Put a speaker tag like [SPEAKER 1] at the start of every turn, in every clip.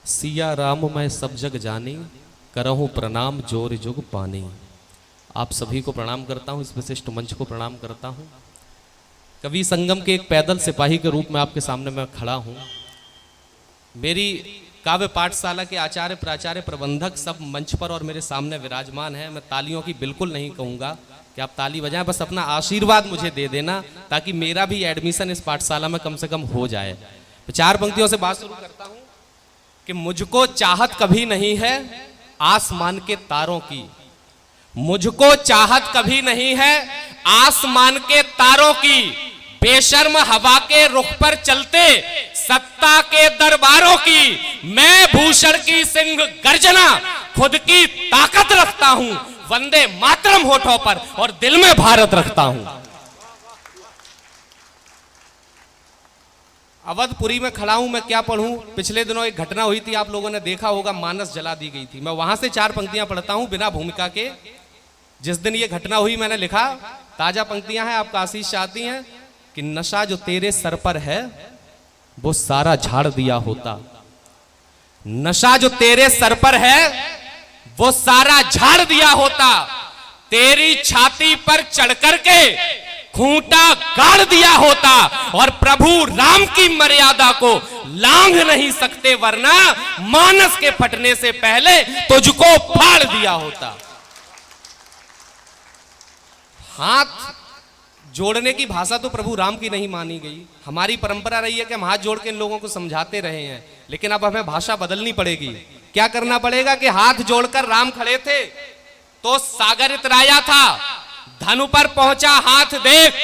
[SPEAKER 1] सिया राम मैं सब जग जानी, करहूँ प्रणाम जोर जुग पानी। आप सभी को प्रणाम करता हूँ, इस विशिष्ट मंच को प्रणाम करता हूँ। कवि संगम के एक पैदल सिपाही के रूप में आपके सामने मैं खड़ा हूँ। मेरी काव्य पाठशाला के आचार्य प्राचार्य प्रबंधक सब मंच पर और मेरे सामने विराजमान है। मैं तालियों की बिल्कुल नहीं कहूँगा कि आप ताली बजाएं, बस अपना आशीर्वाद मुझे दे देना ताकि मेरा भी एडमिशन इस पाठशाला में कम से कम हो जाए। तो चार पंक्तियों से बात शुरू करता हूँ कि मुझको चाहत कभी नहीं है आसमान के तारों की, मुझको चाहत कभी नहीं है आसमान के तारों की। बेशर्म हवा के रुख पर चलते सत्ता के दरबारों की, मैं भूषण की सिंह गर्जना खुद की ताकत रखता हूं। वंदे मातरम होठों पर और दिल में भारत रखता हूं। अवधपुरी में खड़ा हूं, मैं क्या पढ़ूं। पिछले दिनों एक घटना हुई थी, आप लोगों ने देखा होगा, मानस जला दी गई थी। मैं वहां से चार पंक्तियां पढ़ता हूं बिना भूमिका के। जिस दिन ये घटना हुई मैंने लिखा, ताजा पंक्तियां हैं, आपका आशीष चाहती हैं कि नशा जो तेरे सर पर है वो सारा झाड़ दिया होता। नशा जो तेरे सर पर है वो सारा झाड़ दिया होता। तेरी छाती पर चढ़ करके खूंटा गाड़ दिया होता और प्रभु राम की मर्यादा को लांघ नहीं सकते, वरना मानस के फटने से पहले तुझको फाड़ दिया होता। हाथ जोड़ने की भाषा तो प्रभु राम की नहीं मानी गई। हमारी परंपरा रही है कि हम हाथ जोड़ के इन लोगों को समझाते रहे हैं, लेकिन अब हमें भाषा बदलनी पड़ेगी। क्या करना पड़ेगा कि हाथ जोड़कर राम खड़े थे तो सागर इतराया था, धनु पर पहुंचा हाथ देख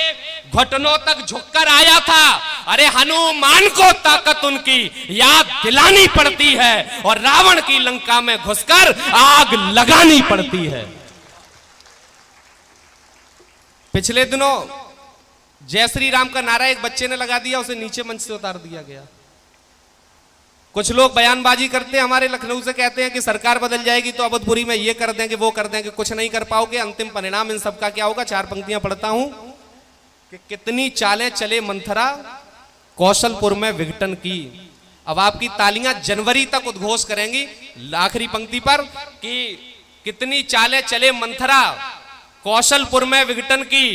[SPEAKER 1] घुटनों तक झुककर आया था। अरे हनुमान को ताकत उनकी याद दिलानी पड़ती है और रावण की लंका में घुसकर आग लगानी पड़ती है। पिछले दिनों जय श्री राम का नारा एक बच्चे ने लगा दिया, उसे नीचे मंच से उतार दिया गया। कुछ लोग बयानबाजी करते हैं, हमारे लखनऊ से कहते हैं कि सरकार बदल जाएगी तो अवधपुरी में ये कर देंगे वो कर देंगे, कुछ नहीं कर पाओगे। अंतिम परिणाम इन सब का क्या होगा। चार पंक्तियां पढ़ता हूं कि कितनी चालें चले मंथरा कौशलपुर में विघटन की। अब आपकी तालियां जनवरी तक उद्घोष करेंगी आखिरी पंक्ति पर कि कितनी चालें चले मंथरा कौशलपुर में विघटन की।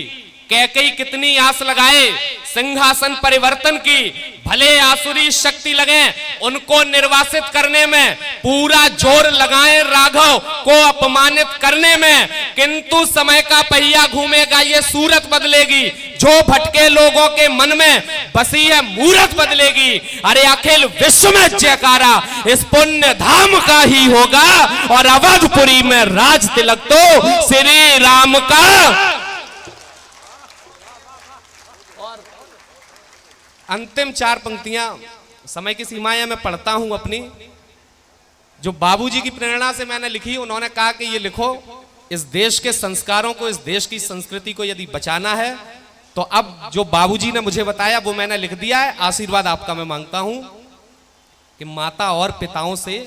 [SPEAKER 1] कैकेयी कितनी आस लगाए सिंहासन परिवर्तन की। भले आसुरी शक्ति लगे उनको निर्वासित करने में, पूरा जोर लगाए राघव को अपमानित करने में, किंतु समय का पहिया घूमेगा, ये सूरत बदलेगी। जो भटके लोगों के मन में बसी है मूरत बदलेगी। अरे अखिल विश्व में जयकारा इस पुण्य धाम का ही होगा और अवधपुरी में राज तिलक तो श्री राम का। अंतिम चार पंक्तियां समय की सीमाएं मैं पढ़ता हूं अपनी, जो बाबूजी की प्रेरणा से मैंने लिखी। उन्होंने कहा कि ये लिखो, इस देश के संस्कारों को, इस देश की संस्कृति को यदि बचाना है तो अब जो बाबूजी ने मुझे बताया वो मैंने लिख दिया है। आशीर्वाद आपका मैं मांगता हूं कि माता और पिताओं से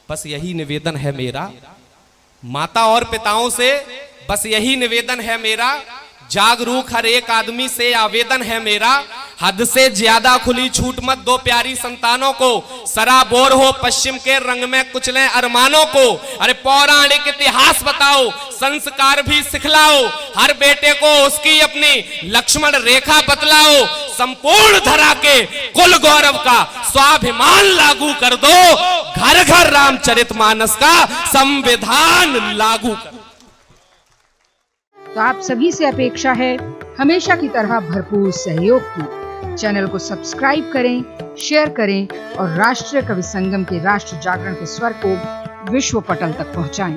[SPEAKER 1] बस यही निवेदन है मेरा, माता और पिताओं से बस यही निवेदन है मेरा। जागरूक हर एक आदमी से आवेदन है मेरा, हद से ज्यादा खुली छूट मत दो प्यारी संतानों को। सराबोर हो पश्चिम के रंग में कुचले अरमानों को। अरे पौराणिक इतिहास बताओ, संस्कार भी सिखलाओ, हर बेटे को उसकी अपनी लक्ष्मण रेखा बतलाओ। संपूर्ण धरा के कुल गौरव का स्वाभिमान लागू कर दो, घर घर रामचरितमानस का संविधान लागू कर।
[SPEAKER 2] तो आप सभी से अपेक्षा है हमेशा की तरह भरपूर सहयोग की। चैनल को सब्सक्राइब करें, शेयर करें और राष्ट्रीय कवि संगम के राष्ट्र जागरण के स्वर को विश्व पटल तक पहुंचाएं।